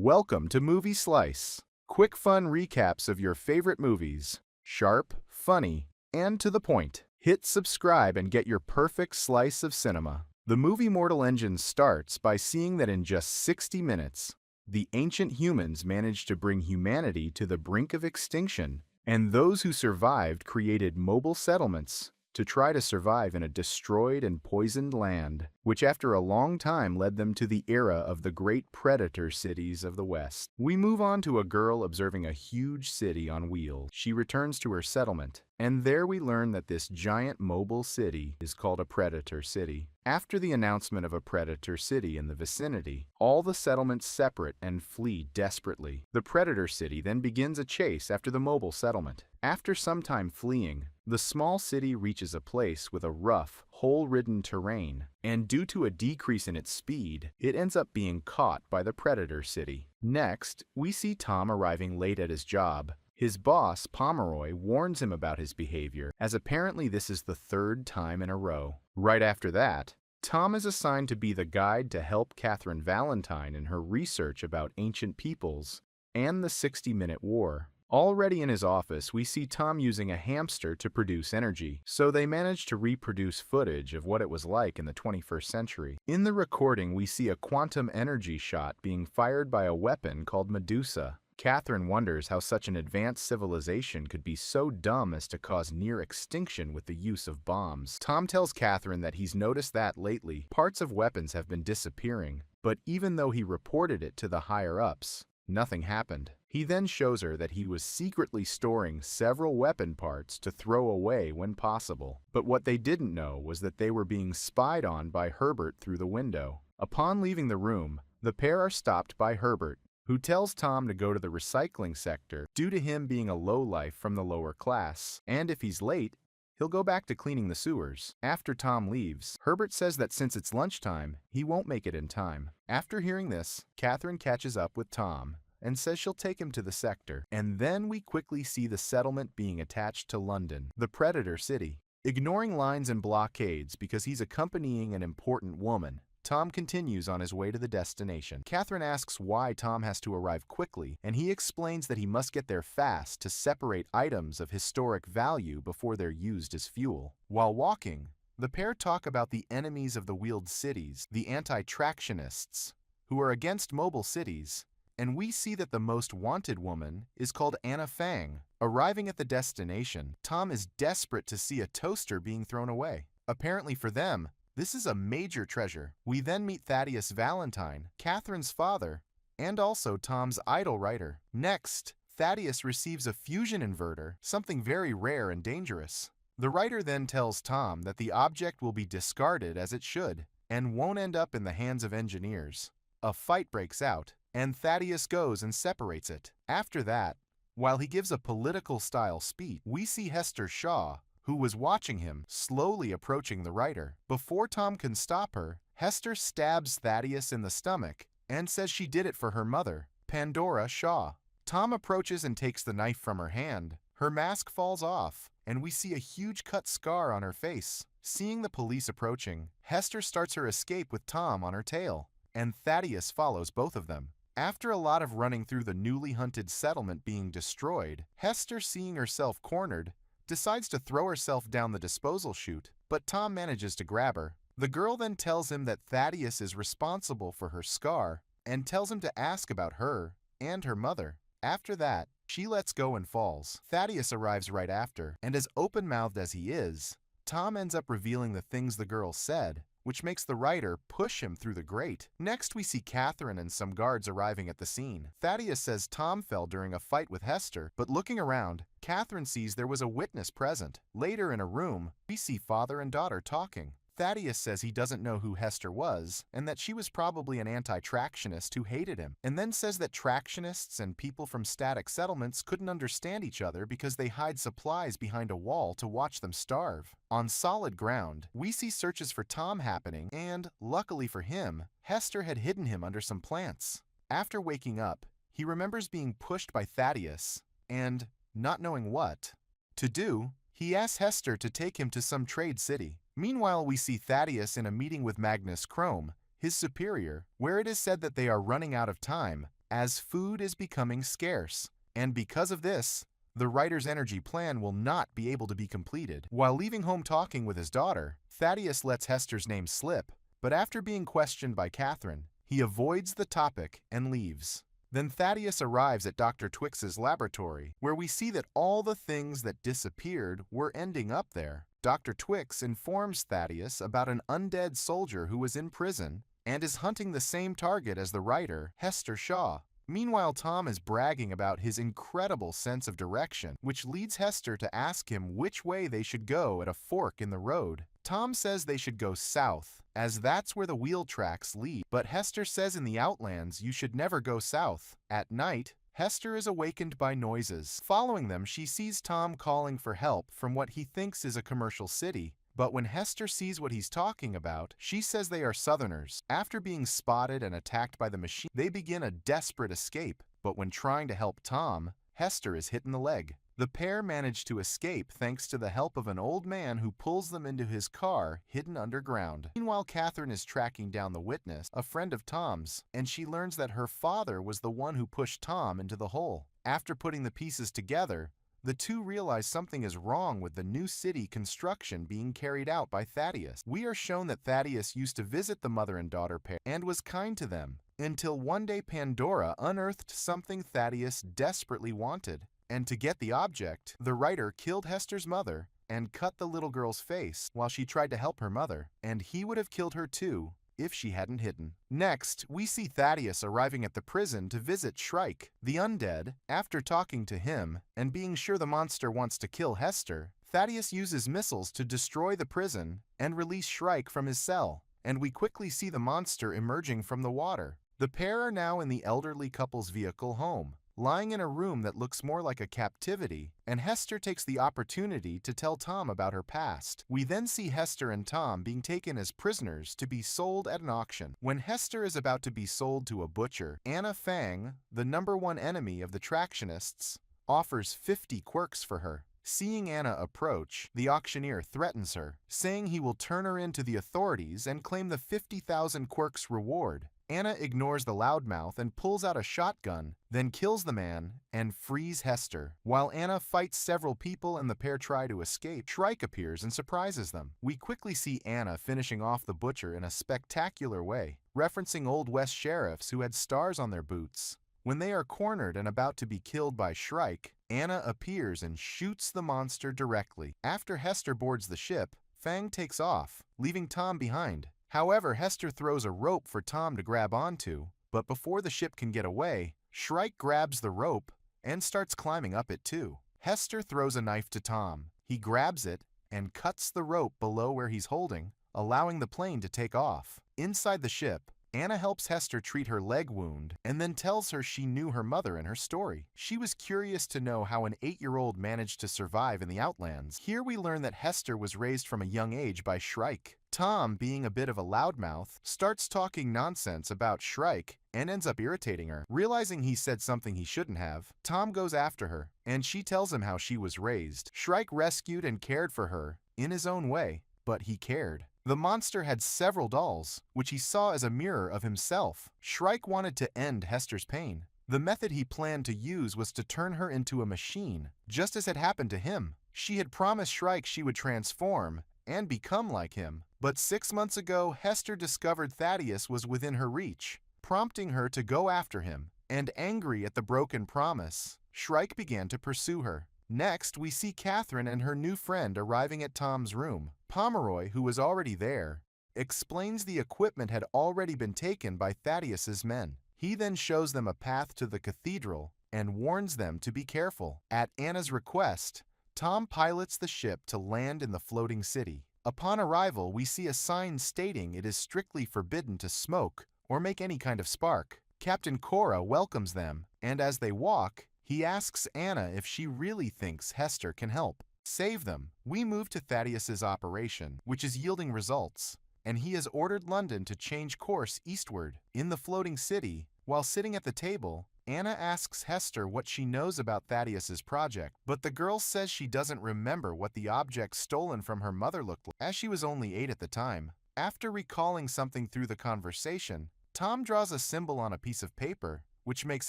Welcome to Movie Slice. Quick fun recaps of your favorite movies. Sharp, funny, and to the point. Hit subscribe and get your perfect slice of cinema. The movie Mortal Engines starts by seeing that in just 60 minutes, the ancient humans managed to bring humanity to the brink of extinction, and those who survived created mobile settlements to try to survive in a destroyed and poisoned land, which after a long time led them to the era of the great predator cities of the West. We move on to a girl observing a huge city on wheels. She returns to her settlement, and there we learn that this giant mobile city is called a predator city. After the announcement of a predator city in the vicinity, all the settlements separate and flee desperately. The predator city then begins a chase after the mobile settlement. After some time fleeing, the small city reaches a place with a rough, hole-ridden terrain, and due to a decrease in its speed, it ends up being caught by the predator city. Next, we see Tom arriving late at his job. His boss, Pomeroy, warns him about his behavior, as apparently this is the third time in a row. Right after that, Tom is assigned to be the guide to help Catherine Valentine in her research about ancient peoples and the 60-minute war. Already in his office, we see Tom using a hamster to produce energy, so they manage to reproduce footage of what it was like in the 21st century. In the recording, we see a quantum energy shot being fired by a weapon called Medusa. Catherine wonders how such an advanced civilization could be so dumb as to cause near extinction with the use of bombs. Tom tells Catherine that he's noticed that lately, parts of weapons have been disappearing, but even though he reported it to the higher-ups, nothing happened. He then shows her that he was secretly storing several weapon parts to throw away when possible. But what they didn't know was that they were being spied on by Herbert through the window. Upon leaving the room, the pair are stopped by Herbert, who tells Tom to go to the recycling sector due to him being a lowlife from the lower class, and if he's late, he'll go back to cleaning the sewers. After Tom leaves, Herbert says that since it's lunchtime, he won't make it in time. After hearing this, Catherine catches up with Tom and says she'll take him to the sector. And then we quickly see the settlement being attached to London, the predator city. Ignoring lines and blockades because he's accompanying an important woman, Tom continues on his way to the destination. Catherine asks why Tom has to arrive quickly, and he explains that he must get there fast to separate items of historic value before they're used as fuel. While walking, the pair talk about the enemies of the wheeled cities, the anti-tractionists, who are against mobile cities, and we see that the most wanted woman is called Anna Fang. Arriving at the destination, Tom is desperate to see a toaster being thrown away. Apparently for them, this is a major treasure. We then meet Thaddeus Valentine, Catherine's father, and also Tom's idol writer. Next, Thaddeus receives a fusion inverter, something very rare and dangerous. The writer then tells Tom that the object will be discarded as it should, and won't end up in the hands of engineers. A fight breaks out, and Thaddeus goes and separates it. After that, while he gives a political-style speech, we see Hester Shaw, who was watching him, slowly approaching the writer. Before Tom can stop her, Hester stabs Thaddeus in the stomach and says she did it for her mother, Pandora Shaw. Tom approaches and takes the knife from her hand. Her mask falls off, and we see a huge cut scar on her face. Seeing the police approaching, Hester starts her escape with Tom on her tail, and Thaddeus follows both of them. After a lot of running through the newly hunted settlement being destroyed, Hester, seeing herself cornered, decides to throw herself down the disposal chute, but Tom manages to grab her. The girl then tells him that Thaddeus is responsible for her scar and tells him to ask about her and her mother. After that, she lets go and falls. Thaddeus arrives right after, and as open-mouthed as he is, Tom ends up revealing the things the girl said, which makes the writer push him through the grate. Next, we see Catherine and some guards arriving at the scene. Thaddeus says Tom fell during a fight with Hester, but looking around, Catherine sees there was a witness present. Later in a room, we see father and daughter talking. Thaddeus says he doesn't know who Hester was, and that she was probably an anti-tractionist who hated him, and then says that tractionists and people from static settlements couldn't understand each other because they hide supplies behind a wall to watch them starve. On solid ground, we see searches for Tom happening, and, luckily for him, Hester had hidden him under some plants. After waking up, he remembers being pushed by Thaddeus, and, not knowing what to do, he asks Hester to take him to some trade city. Meanwhile, we see Thaddeus in a meeting with Magnus Chrome, his superior, where it is said that they are running out of time, as food is becoming scarce. And because of this, the writer's energy plan will not be able to be completed. While leaving home talking with his daughter, Thaddeus lets Hester's name slip, but after being questioned by Catherine, he avoids the topic and leaves. Then Thaddeus arrives at Dr. Twix's laboratory, where we see that all the things that disappeared were ending up there. Dr. Twix informs Thaddeus about an undead soldier who was in prison and is hunting the same target as the writer, Hester Shaw. Meanwhile, Tom is bragging about his incredible sense of direction, which leads Hester to ask him which way they should go at a fork in the road. Tom says they should go south, as that's where the wheel tracks lead, but Hester says in the Outlands you should never go south. At night, Hester is awakened by noises. Following them, she sees Tom calling for help from what he thinks is a commercial city. But when Hester sees what he's talking about, she says they are Southerners. After being spotted and attacked by the machine, they begin a desperate escape. But when trying to help Tom, Hester is hit in the leg. The pair manage to escape thanks to the help of an old man who pulls them into his car hidden underground. Meanwhile, Catherine is tracking down the witness, a friend of Tom's, and she learns that her father was the one who pushed Tom into the hole. After putting the pieces together, the two realize something is wrong with the new city construction being carried out by Thaddeus. We are shown that Thaddeus used to visit the mother and daughter pair and was kind to them, until one day Pandora unearthed something Thaddeus desperately wanted. And to get the object, the writer killed Hester's mother and cut the little girl's face while she tried to help her mother, and he would have killed her too if she hadn't hidden. Next, we see Thaddeus arriving at the prison to visit Shrike, the undead. After talking to him and being sure the monster wants to kill Hester, Thaddeus uses missiles to destroy the prison and release Shrike from his cell, and we quickly see the monster emerging from the water. The pair are now in the elderly couple's vehicle home, lying in a room that looks more like a captivity, and Hester takes the opportunity to tell Tom about her past. We then see Hester and Tom being taken as prisoners to be sold at an auction. When Hester is about to be sold to a butcher, Anna Fang, the #1 enemy of the Tractionists, offers 50 quirks for her. Seeing Anna approach, the auctioneer threatens her, saying he will turn her in to the authorities and claim the 50,000 quirks reward. Anna ignores the loudmouth and pulls out a shotgun, then kills the man and frees Hester. While Anna fights several people and the pair try to escape, Shrike appears and surprises them. We quickly see Anna finishing off the butcher in a spectacular way, referencing Old West sheriffs who had stars on their boots. When they are cornered and about to be killed by Shrike, Anna appears and shoots the monster directly. After Hester boards the ship, Fang takes off, leaving Tom behind. However, Hester throws a rope for Tom to grab onto, but before the ship can get away, Shrike grabs the rope and starts climbing up it too. Hester throws a knife to Tom. He grabs it and cuts the rope below where he's holding, allowing the plane to take off. Inside the ship, Anna helps Hester treat her leg wound and then tells her she knew her mother and her story. She was curious to know how an 8-year-old managed to survive in the Outlands. Here we learn that Hester was raised from a young age by Shrike. Tom, being a bit of a loudmouth, starts talking nonsense about Shrike and ends up irritating her. Realizing he said something he shouldn't have, Tom goes after her, and she tells him how she was raised. Shrike rescued and cared for her in his own way, but he cared. The monster had several dolls, which he saw as a mirror of himself. Shrike wanted to end Hester's pain. The method he planned to use was to turn her into a machine, just as had happened to him. She had promised Shrike she would transform and become like him. But 6 months ago, Hester discovered Thaddeus was within her reach, prompting her to go after him. And angry at the broken promise, Shrike began to pursue her. Next, we see Catherine and her new friend arriving at Tom's room. Pomeroy, who was already there, explains the equipment had already been taken by Thaddeus's men. He then shows them a path to the cathedral and warns them to be careful. At Anna's request, Tom pilots the ship to land in the floating city. Upon arrival, we see a sign stating it is strictly forbidden to smoke or make any kind of spark. Captain Cora welcomes them, and as they walk, he asks Anna if she really thinks Hester can help save them. We move to Thaddeus's operation, which is yielding results, and he has ordered London to change course eastward. In the floating city, while sitting at the table, Anna asks Hester what she knows about Thaddeus's project, but the girl says she doesn't remember what the object stolen from her mother looked like, as she was only 8 at the time. After recalling something through the conversation, Tom draws a symbol on a piece of paper, which makes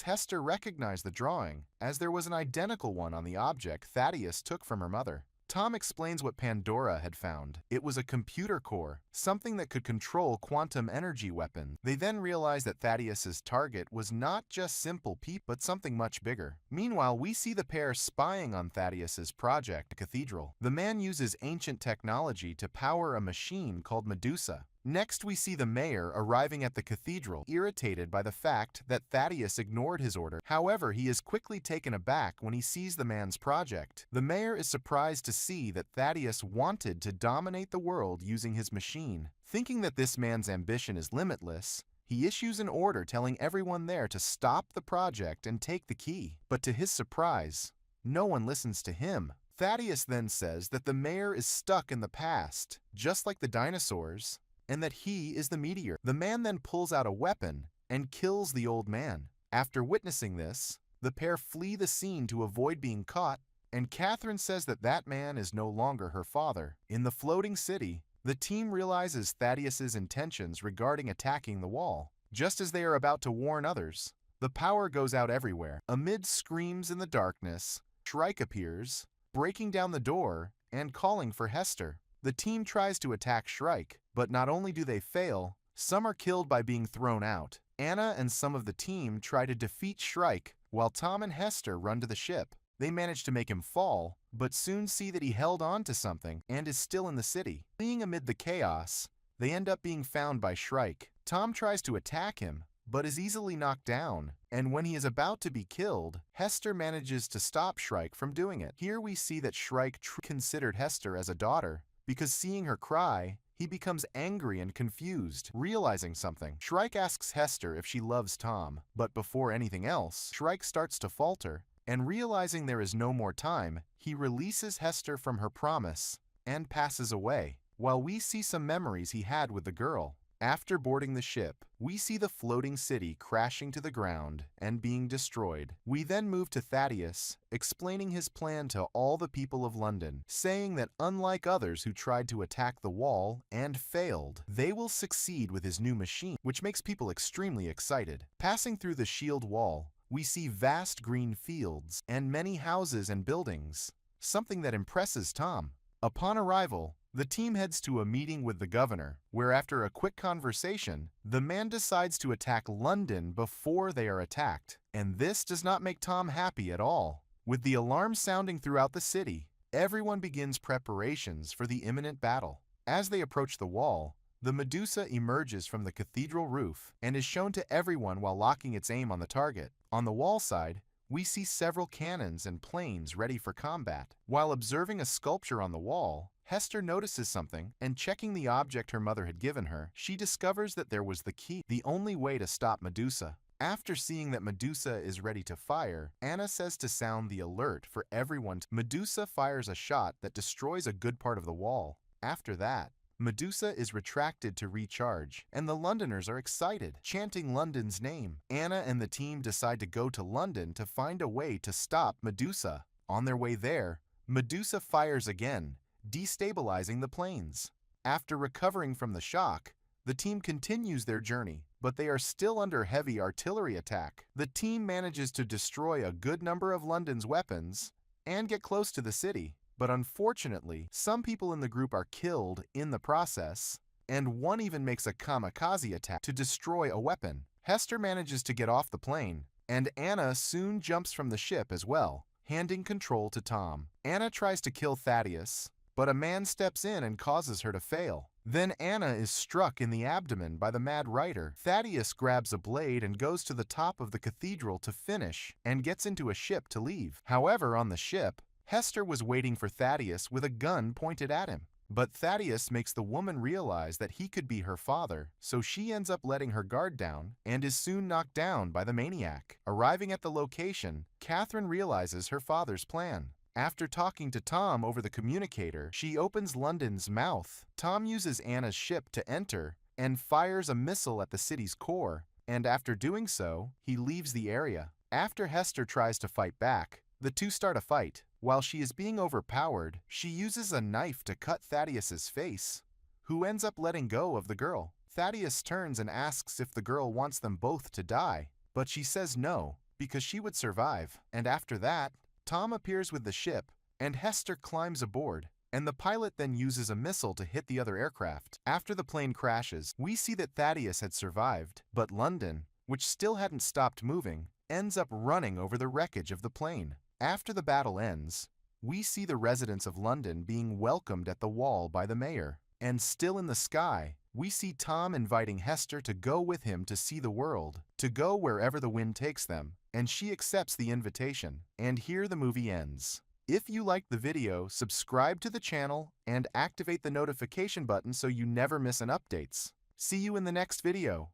Hester recognize the drawing, as there was an identical one on the object Thaddeus took from her mother. Tom explains what Pandora had found. It was a computer core, something that could control quantum energy weapons. They then realize that Thaddeus's target was not just simple people, but something much bigger. Meanwhile, we see the pair spying on Thaddeus's project, Cathedral. The man uses ancient technology to power a machine called Medusa. Next, we see the mayor arriving at the cathedral, irritated by the fact that Thaddeus ignored his order. However, he is quickly taken aback when he sees the man's project. The mayor is surprised to see that Thaddeus wanted to dominate the world using his machine. Thinking that this man's ambition is limitless, he issues an order telling everyone there to stop the project and take the key. But to his surprise, no one listens to him. Thaddeus then says that the mayor is stuck in the past, just like the dinosaurs, and that he is the meteor. The man then pulls out a weapon and kills the old man. After witnessing this, the pair flee the scene to avoid being caught, and Catherine says that that man is no longer her father. In the floating city, the team realizes Thaddeus's intentions regarding attacking the wall. Just as they are about to warn others, the power goes out everywhere. Amid screams in the darkness, Shrike appears, breaking down the door and calling for Hester. The team tries to attack Shrike, but not only do they fail, some are killed by being thrown out. Anna and some of the team try to defeat Shrike, while Tom and Hester run to the ship. They manage to make him fall, but soon see that he held on to something and is still in the city. Fleeing amid the chaos, they end up being found by Shrike. Tom tries to attack him, but is easily knocked down, and when he is about to be killed, Hester manages to stop Shrike from doing it. Here we see that Shrike considered Hester as a daughter, because seeing her cry, he becomes angry and confused, realizing something. Shrike asks Hester if she loves Tom, but before anything else, Shrike starts to falter, and realizing there is no more time, he releases Hester from her promise and passes away, while we see some memories he had with the girl. After boarding the ship, we see the floating city crashing to the ground and being destroyed. We then move to Thaddeus, explaining his plan to all the people of London, saying that unlike others who tried to attack the wall and failed, they will succeed with his new machine, which makes people extremely excited. Passing through the shield wall, we see vast green fields and many houses and buildings, something that impresses Tom. Upon arrival, the team heads to a meeting with the governor, where after a quick conversation, the man decides to attack London before they are attacked. And this does not make Tom happy at all. With the alarm sounding throughout the city, everyone begins preparations for the imminent battle. As they approach the wall, the Medusa emerges from the cathedral roof and is shown to everyone while locking its aim on the target. On the wall side, we see several cannons and planes ready for combat. While observing a sculpture on the wall, Hester notices something, and checking the object her mother had given her, she discovers that there was the key, the only way to stop Medusa. After seeing that Medusa is ready to fire, Anna says to sound the alert for everyone. Medusa fires a shot that destroys a good part of the wall. After that, Medusa is retracted to recharge, and the Londoners are excited, chanting London's name. Anna and the team decide to go to London to find a way to stop Medusa. On their way there, Medusa fires again, destabilizing the planes. After recovering from the shock, the team continues their journey, but they are still under heavy artillery attack. The team manages to destroy a good number of London's weapons and get close to the city. But unfortunately, some people in the group are killed in the process, and one even makes a kamikaze attack to destroy a weapon. Hester manages to get off the plane, and Anna soon jumps from the ship as well, handing control to Tom. Anna tries to kill Thaddeus, but a man steps in and causes her to fail. Then Anna is struck in the abdomen by the mad writer. Thaddeus grabs a blade and goes to the top of the cathedral to finish, and gets into a ship to leave. However, on the ship, Hester was waiting for Thaddeus with a gun pointed at him. But Thaddeus makes the woman realize that he could be her father, so she ends up letting her guard down and is soon knocked down by the maniac. Arriving at the location, Catherine realizes her father's plan. After talking to Tom over the communicator, she opens London's mouth. Tom uses Anna's ship to enter and fires a missile at the city's core, and after doing so, he leaves the area. After Hester tries to fight back, the two start a fight. While she is being overpowered, she uses a knife to cut Thaddeus's face, who ends up letting go of the girl. Thaddeus turns and asks if the girl wants them both to die, but she says no, because she would survive. And after that, Tom appears with the ship, and Hester climbs aboard, and the pilot then uses a missile to hit the other aircraft. After the plane crashes, we see that Thaddeus had survived, but London, which still hadn't stopped moving, ends up running over the wreckage of the plane. After the battle ends, we see the residents of London being welcomed at the wall by the mayor. And still in the sky, we see Tom inviting Hester to go with him to see the world, to go wherever the wind takes them, and she accepts the invitation. And here the movie ends. If you liked the video, subscribe to the channel and activate the notification button so you never miss an updates. See you in the next video.